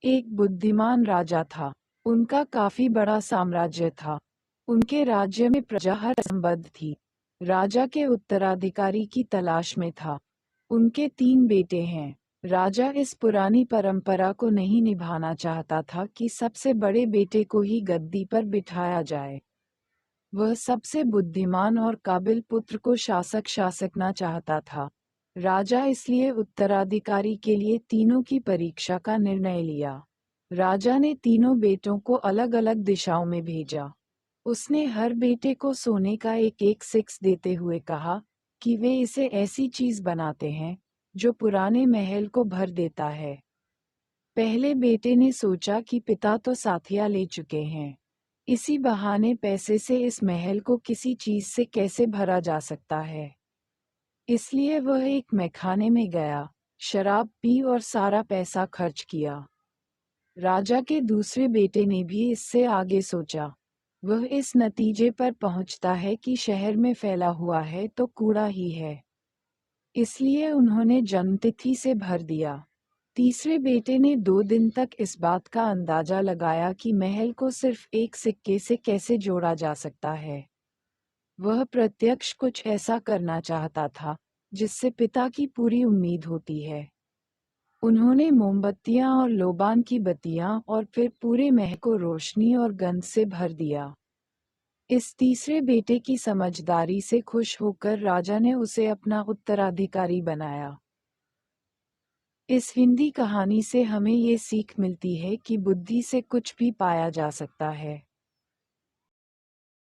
एक बुद्धिमान राजा था। उनका काफी बड़ा साम्राज्य था। उनके राज्य में प्रजा हर संबद्ध थी। राजा के उत्तराधिकारी की तलाश में था। उनके 3 बेटे हैं। राजा इस पुरानी परंपरा को नहीं निभाना चाहता था कि सबसे बड़े बेटे को ही गद्दी पर बिठाया जाए। वह सबसे बुद्धिमान और काबिल पुत्र को शासकना चाहता था। राजा इसलिए उत्तराधिकारी के लिए तीनों की परीक्षा का निर्णय लिया। राजा ने तीनों बेटों को अलग अलग दिशाओं में भेजा। उसने हर बेटे को सोने का एक एक सिक्स देते हुए कहा कि वे इसे ऐसी चीज बनाते हैं जो पुराने महल को भर देता है। पहले बेटे ने सोचा कि पिता तो साथिया ले चुके हैं, इसी बहाने पैसे से इस महल को किसी चीज से कैसे भरा जा सकता है। इसलिए वह एक मैखाने में गया, शराब पी और सारा पैसा खर्च किया। राजा के दूसरे बेटे ने भी इससे आगे सोचा। वह इस नतीजे पर पहुंचता है कि शहर में फैला हुआ है तो कूड़ा ही है, इसलिए उन्होंने जन्मतिथि से भर दिया। तीसरे बेटे ने 2 दिन तक इस बात का अंदाजा लगाया कि महल को सिर्फ एक सिक्के से कैसे जोड़ा जा सकता है। वह प्रत्यक्ष कुछ ऐसा करना चाहता था जिससे पिता की पूरी उम्मीद होती है। उन्होंने मोमबत्तियां और लोबान की बत्तियां और फिर पूरे महल को रोशनी और गंध से भर दिया। इस तीसरे बेटे की समझदारी से खुश होकर राजा ने उसे अपना उत्तराधिकारी बनाया। इस हिंदी कहानी से हमें ये सीख मिलती है कि बुद्धि से कुछ भी पाया जा सकता है।